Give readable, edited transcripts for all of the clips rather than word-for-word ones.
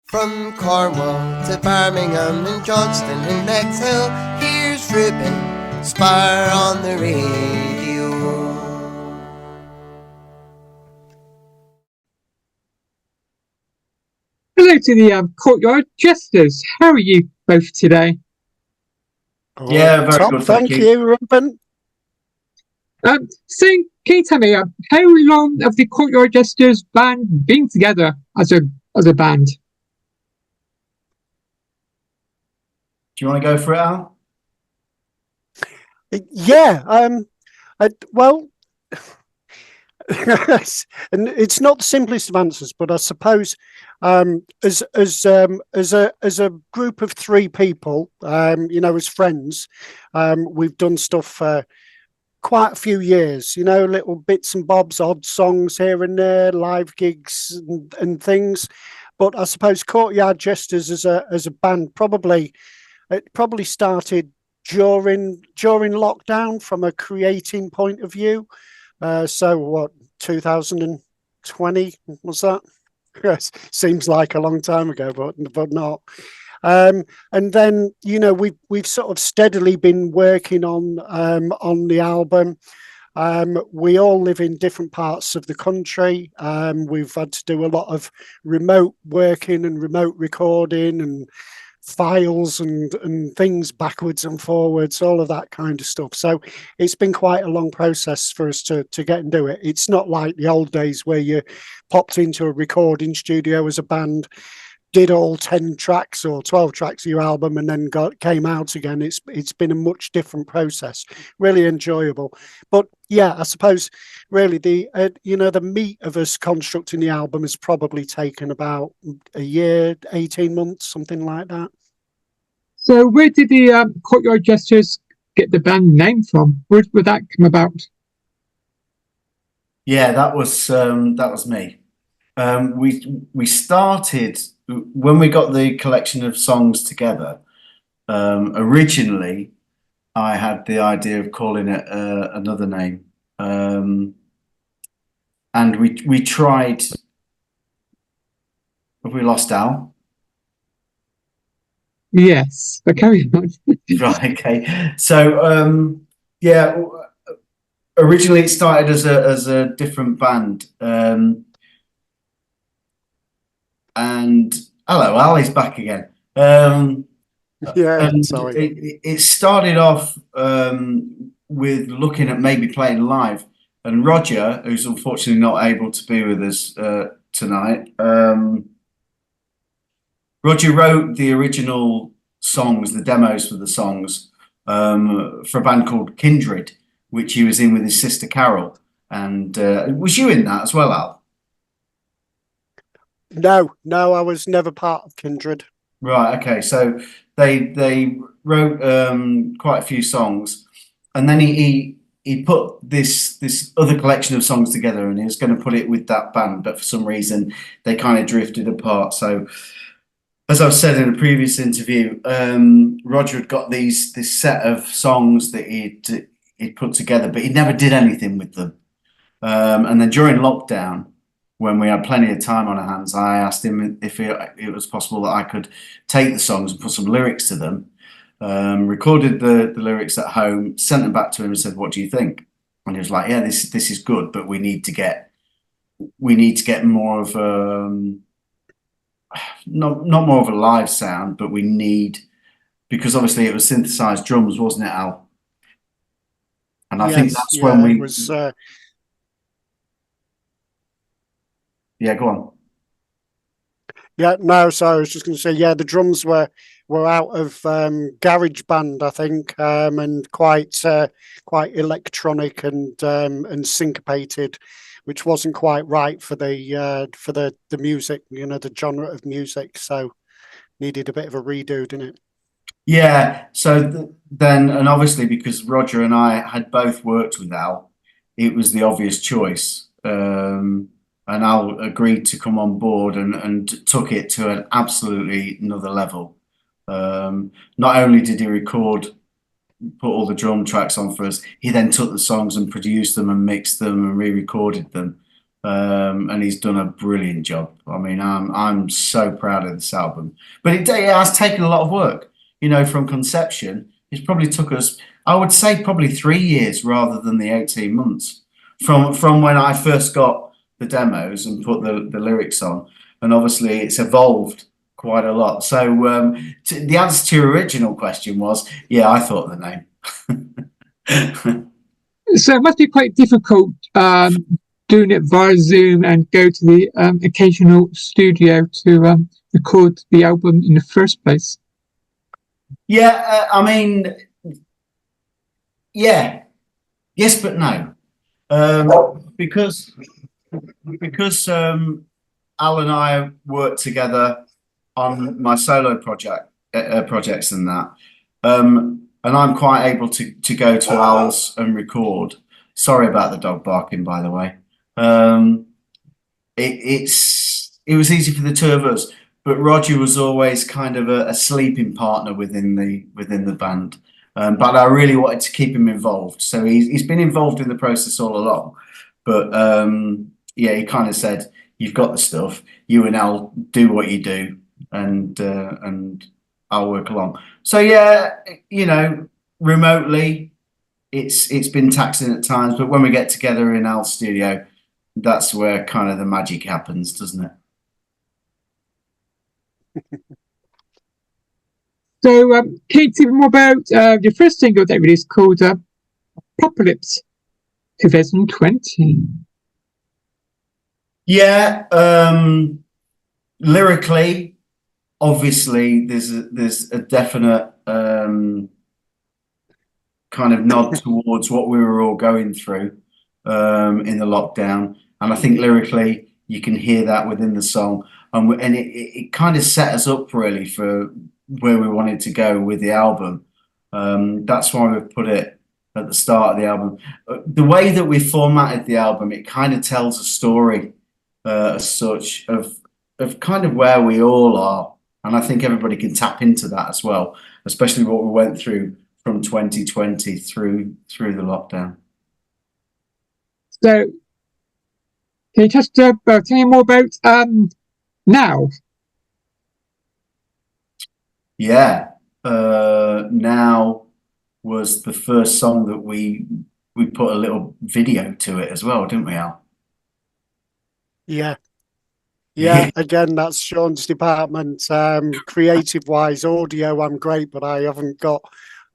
From Cornwall to Birmingham and Johnston and Bexhill, here's Ruben Spire on the radio. Hello to the Courtyard Jesters. How are you both today? Yeah, very Top, good, thank you, Ruben. So, can you tell me how long have the Courtyard Jesters band been together as a band? Do you want to go for it, Al? Yeah, well, and it's not the simplest of answers, but I suppose as a group of three people, as friends, we've done stuff for quite a few years. Little bits and bobs, odd songs here and there, live gigs and things. But I suppose Courtyard Jesters as a band probably started during lockdown from a creating point of view. So what, 2020 was that? Yes, seems like a long time ago, but not. And then we've sort of steadily been working on the album. We all live in different parts of the country. We've had to do a lot of remote working and remote recording and files and things backwards and forwards, all of that kind of stuff. So it's been quite a long process for us to get and do it. It's not like the old days where you popped into a recording studio as a band, did all 10 tracks or 12 tracks of your album and then came out again. It's been a much different process, really enjoyable. But yeah, I suppose really the meat of us constructing the album has probably taken about a year, 18 months, something like that. So, where did the Courtyard Jesters get the band name from? Where would that come about? Yeah, that was me. We started when we got the collection of songs together. Originally, I had the idea of calling it another name, and we tried. Have we lost Al? Yes, but carry on. Right. Okay. So yeah, originally it started as a different band. And hello, Al is back again. Yeah, sorry. It started off with looking at maybe playing live, and Roger, who's unfortunately not able to be with us tonight, Roger wrote the original songs, the demos for the songs, for a band called Kindred, which he was in with his sister Carol. And was you in that as well, Al? No, I was never part of Kindred. Right. Okay. So they wrote quite a few songs, and then he put this other collection of songs together, and he was going to put it with that band, but for some reason they kind of drifted apart. So, as I've said in a previous interview, Roger had got this set of songs that he'd put together, but he never did anything with them. And then during lockdown, when we had plenty of time on our hands, I asked him if it was possible that I could take the songs and put some lyrics to them, recorded the lyrics at home, sent them back to him and said, "What do you think?" And he was like, "Yeah, this is good, but we need to get more of not more of a live sound, but we need," because obviously it was synthesized drums, wasn't it, Al? And I think that's when we was. Yeah, go on. Yeah, no, so I was just going to say, yeah, the drums were out of Garage Band, I think, and quite electronic and syncopated, which wasn't quite right for the music, the genre of music. So needed a bit of a redo, didn't it? Yeah. So then, and obviously because Roger and I had both worked with Al, it was the obvious choice. And Al agreed to come on board and took it to an absolutely another level. Not only did he put all the drum tracks on for us, he then took the songs and produced them and mixed them and re-recorded them. and he's done a brilliant job. I mean, I'm so proud of this album, but it has taken a lot of work. You know, from conception, it's probably took us, I would say, probably 3 years rather than the 18 months from when I first got the demos and put the lyrics on, and obviously it's evolved quite a lot. So the answer to your original question was, yeah, I thought the name. So it must be quite difficult doing it via Zoom and go to the occasional studio to record the album in the first place. Yeah, I mean, yeah, yes, but no, because Al and I worked together on my solo projects and that, and I'm quite able to go to Al's and record. Sorry about the dog barking, by the way. It was easy for the two of us, but Roger was always kind of a sleeping partner within the band. But I really wanted to keep him involved, so he's been involved in the process all along. But yeah, he kind of said, "You've got the stuff. You and Al do what you do, and I'll work along." So yeah, you know, remotely, it's been taxing at times, but when we get together in Al's studio, that's where kind of the magic happens, doesn't it? So, can you tell me more about your first single that released called Apocalypse 2020? Yeah, lyrically, obviously, there's a definite kind of nod towards what we were all going through in the lockdown, and I think lyrically you can hear that within the song, and it kind of set us up really for where we wanted to go with the album. That's why we've put it at the start of the album. The way that we formatted the album, it kind of tells a story as such of kind of where we all are, and I think everybody can tap into that as well, especially what we went through from 2020 through the lockdown. So, can you just tell me more about Now? Yeah, Now was the first song that we put a little video to it as well, didn't we, Al? Yeah. Yeah, again, that's Sean's department. Creative wise, audio, I'm great, but I haven't got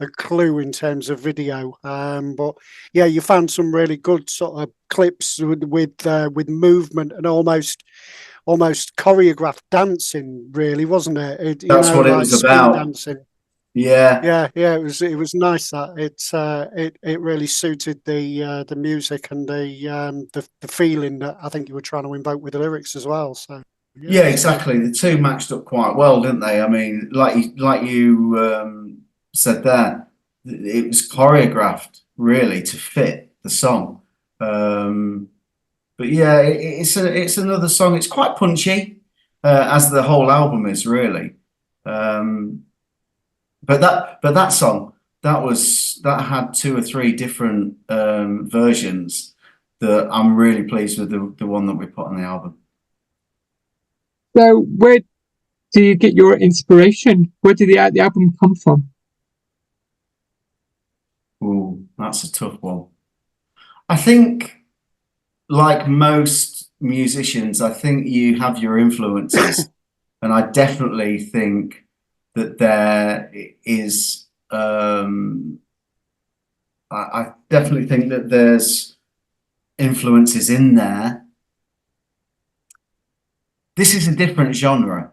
a clue in terms of video. But yeah, you found some really good sort of clips with movement and almost choreographed dancing, really, wasn't it? That's what it was about. Dancing. Yeah. It was nice that it really suited the music and the feeling that I think you were trying to invoke with the lyrics as well. So yeah, exactly. The two matched up quite well, didn't they? I mean, like you said there, it was choreographed really to fit the song. But yeah, it's another song. It's quite punchy, as the whole album is really. But that song that had 2 or 3 different versions that I'm really pleased with the one that we put on the album. So, where do you get your inspiration? Where did the album come from? Ooh, that's a tough one. I think, like most musicians, I think you have your influences, and I definitely think that there is I definitely think that there's influences in there. This is a different genre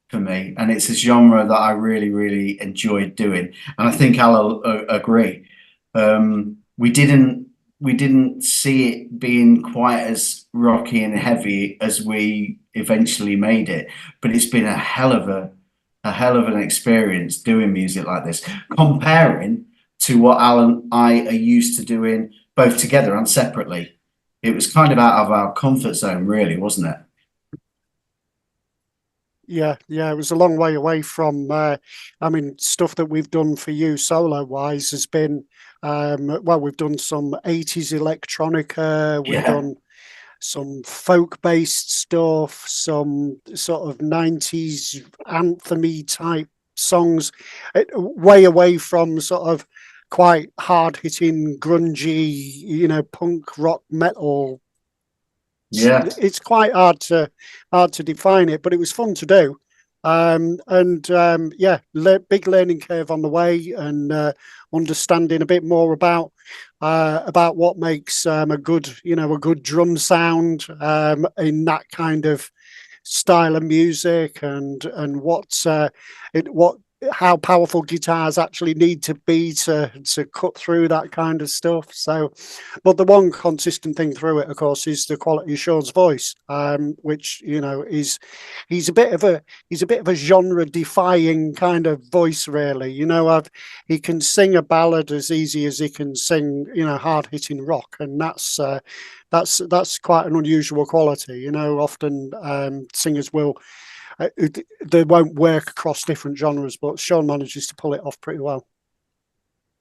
for me, and it's a genre that I really, really enjoyed doing, and I think I'll agree. We didn't see it being quite as rocky and heavy as we eventually made it, but it's been a hell of an experience doing music like this, comparing to what Alan and I are used to doing both together and separately. It was kind of out of our comfort zone, really, wasn't it? Yeah, it was a long way away from stuff that we've done for you solo wise has been we've done some 80s electronica, we've done some folk-based stuff, some sort of 90s anthem-y type songs, way away from sort of quite hard-hitting, grungy, you know, punk rock metal. Yeah. It's quite hard to define it, but it was fun to do. Yeah, big learning curve on the way, and understanding a bit more about what makes a good, you know, a good drum sound in that kind of style of music, and what how powerful guitars actually need to be to cut through that kind of stuff. So, but the one consistent thing through it, of course, is the quality of Sean's voice, which, you know, he's a bit of a genre defying kind of voice, really. You know, he can sing a ballad as easy as he can sing, you know, hard hitting rock, and that's quite an unusual quality. You know, often singers will. They won't work across different genres, but Sean manages to pull it off pretty well.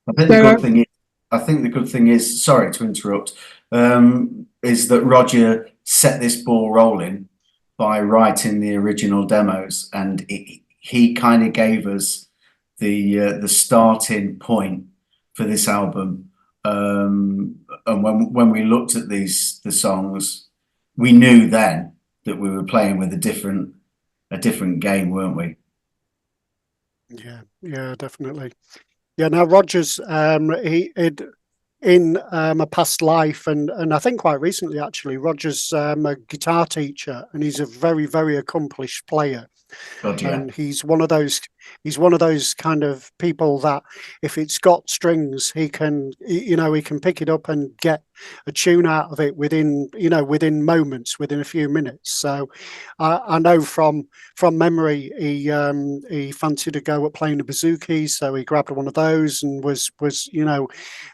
I think the good thing is, sorry to interrupt, is that Roger set this ball rolling by writing the original demos, and he kind of gave us the starting point for this album. And when we looked at the songs, we knew then that we were playing with a different game, weren't we? Yeah, definitely. Yeah, now Rogers, he in a past life, and I think quite recently actually, Rogers a guitar teacher, and he's a very, very accomplished player. God, yeah. And he's one of those kind of people that if it's got strings, he can pick it up and get a tune out of it within moments, within a few minutes. So I know from memory he fancied a go at playing the bouzouki, so he grabbed one of those and was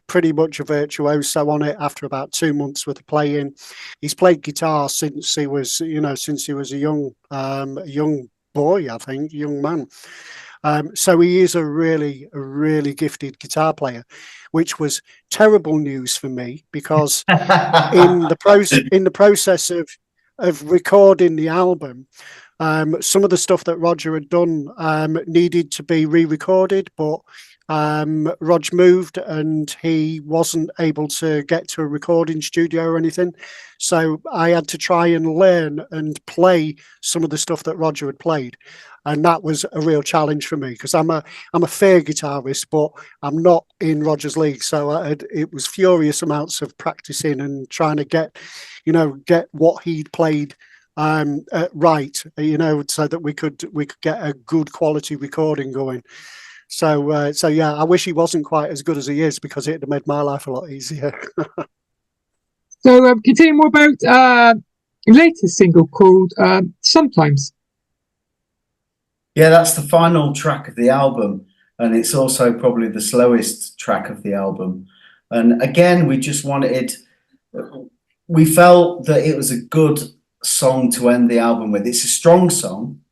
pretty much a virtuoso on it after about 2 months worth of playing. He's played guitar since he was a young boy, I think, young man. So he is a really gifted guitar player, which was terrible news for me, because in the process of recording the album, some of the stuff that Roger had done needed to be re-recorded, but Rog moved and he wasn't able to get to a recording studio or anything, so I had to try and learn and play some of the stuff that Roger had played, and that was a real challenge for me, because I'm a fair guitarist, but I'm not in Roger's league. So it was furious amounts of practicing and trying to get what he'd played right, so that we could get a good quality recording going. So yeah, I wish he wasn't quite as good as he is, because it'd have made my life a lot easier. So can you tell me more about your latest single called Sometimes? Yeah, that's the final track of the album, and it's also probably the slowest track of the album. And again, we felt that it was a good song to end the album with. It's a strong song,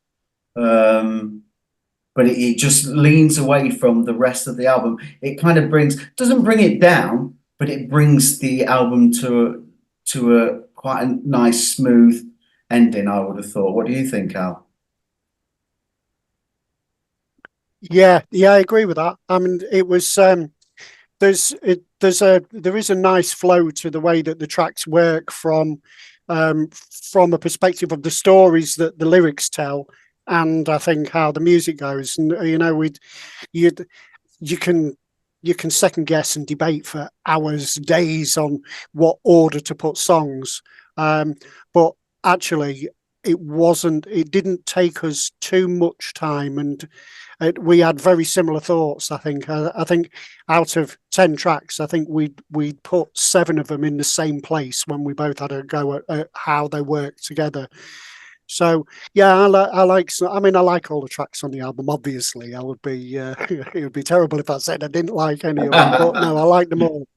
but it just leans away from the rest of the album. It kind of doesn't bring it down, but it brings the album to a quite a nice, smooth ending, I would have thought. What do you think, Al? Yeah, I agree with that. I mean, it was there is a nice flow to the way that the tracks work from a perspective of the stories that the lyrics tell, and I think how the music goes. And you can second guess and debate for hours, days on what order to put songs, but actually it didn't take us too much time, and we had very similar thoughts. I think out of 10 tracks, I think we'd put 7 of them in the same place when we both had a go at how they work together. So yeah, I like all the tracks on the album. Obviously, I would be it would be terrible if I said I didn't like any of them, but no, I like them all.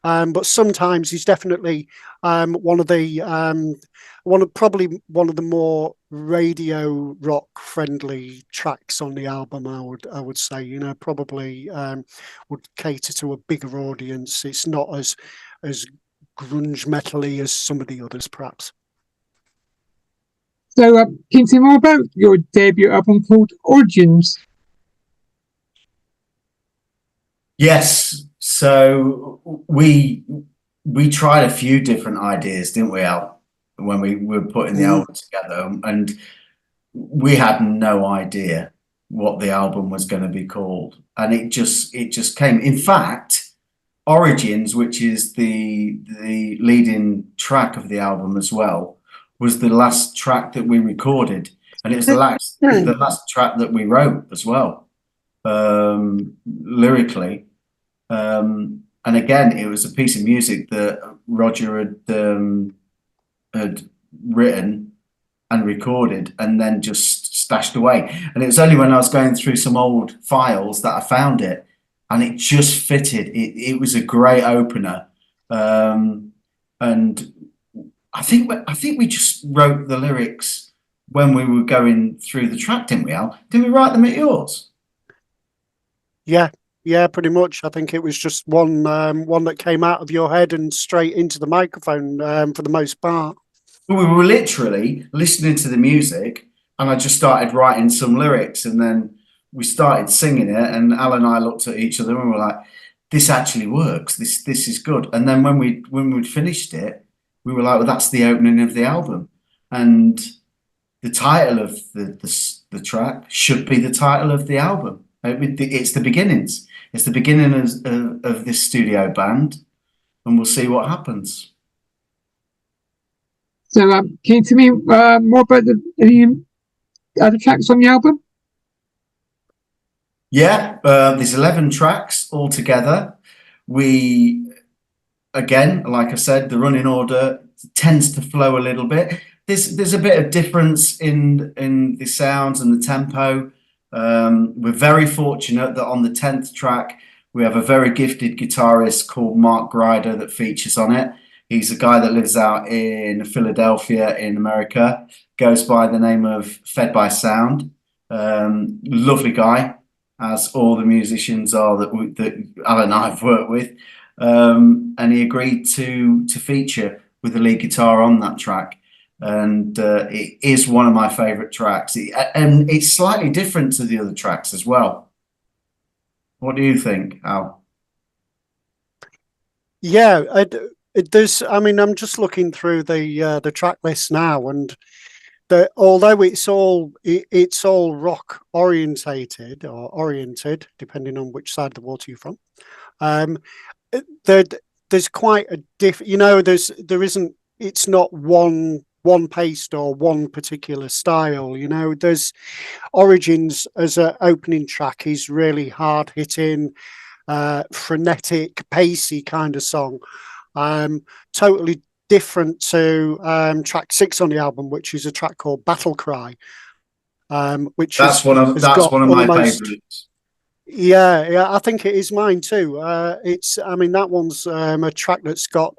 But Sometimes he's definitely one of the more radio rock friendly tracks on the album. I would say, probably would cater to a bigger audience. It's not as grunge metal-y as some of the others, perhaps. So, can you tell me more about your debut album called Origins? Yes. So we tried a few different ideas, didn't we, Al, when we were putting the album together, and we had no idea what the album was going to be called, and it just came. In fact, Origins, which is the leading track of the album as well, was the last track that we recorded, and it was the last track that we wrote as well, lyrically. And again, it was a piece of music that Roger had written and recorded and then just stashed away. And it was only when I was going through some old files that I found it, and it just fitted. It was a great opener. And I think we just wrote the lyrics when we were going through the track, didn't we, Al? Didn't we write them at yours? Yeah, pretty much. I think it was just one that came out of your head and straight into the microphone for the most part. We were literally listening to the music, and I just started writing some lyrics, and then we started singing it, and Al and I looked at each other and we were like, this actually works. This is good. And then when we'd finished it, we were like, well, that's the opening of the album. And the title of the track should be the title of the album. It's the beginnings. It's the beginning of this studio band, and we'll see what happens. So, can you tell me more about the other tracks on the album? Yeah, there's 11 tracks altogether. We, again, like I said, the running order tends to flow a little bit. There's a bit of difference in the sounds and the tempo. We're very fortunate that on the 10th track, we have a very gifted guitarist called Mark Grider that features on it. He's a guy that lives out in Philadelphia in America, goes by the name of Fed by Sound. Lovely guy, as all the musicians are that Al and I have worked with. And he agreed to feature with the lead guitar on that track. And it is one of my favorite tracks, and it's slightly different to the other tracks as well. What do you think, Al? Yeah, I'm just looking through the track list now, and although it's all rock oriented, depending on which side of the water you're from, there's quite a it's not one paste or one particular style. There's Origins as an opening track is really hard hitting, frenetic, pacey kind of song. Totally different to track 6 on the album, which is a track called Battle Cry, which that's one of my favorites. Yeah, I think it is mine too. That one's a track that's got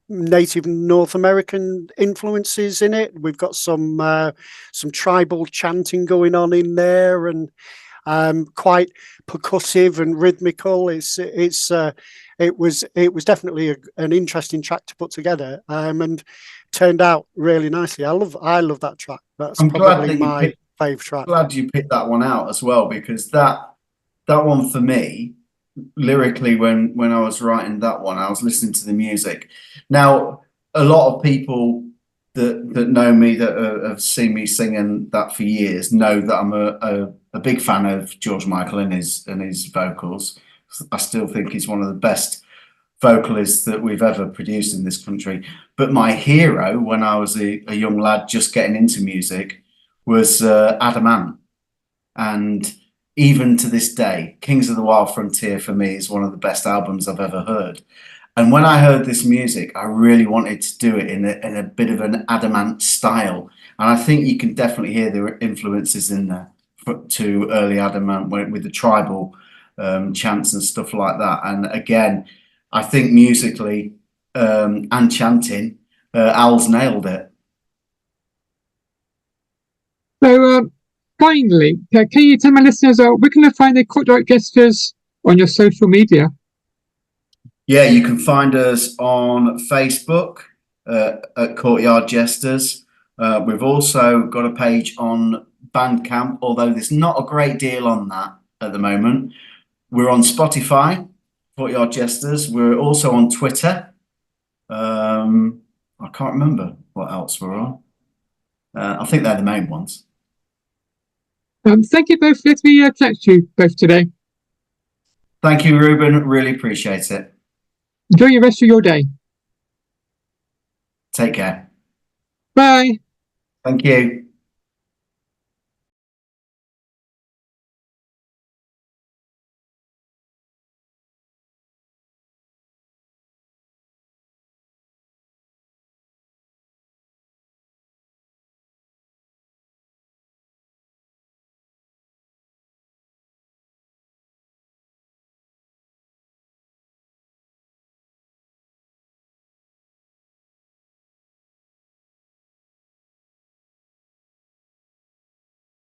native North American influences in it. We've got some tribal chanting going on in there, and quite percussive and rhythmical. It was definitely an interesting track to put together, and turned out really nicely. I love that track. That's probably my favourite track. Glad you picked that one out as well, because that one for me, lyrically, when I was writing that one, I was listening to the music. Now, a lot of people that know me, that have seen me singing that for years, know that I'm a big fan of George Michael and his vocals. I still think he's one of the best vocalists that we've ever produced in this country. But my hero, when I was a young lad just getting into music, was Adam Ant. And even to this day, Kings of the Wild Frontier for me is one of the best albums I've ever heard. And when I heard this music, I really wanted to do it in a bit of an Adam Ant style. And I think you can definitely hear the influences in there to early Adam Ant with the tribal chants and stuff like that. And again, I think musically and chanting, Al's nailed it. So, finally, can you tell my listeners where can they find the Courtyard Jesters on your social media? Yeah, you can find us on Facebook at Courtyard Jesters. We've also got a page on Bandcamp, although there's not a great deal on that at the moment. We're on Spotify, Courtyard Jesters. We're also on Twitter. I can't remember what else we're on. I think they're the main ones. Thank you both for letting me chat to you both today. Thank you, Ruben. Really appreciate it. Enjoy the rest of your day. Take care. Bye. Thank you.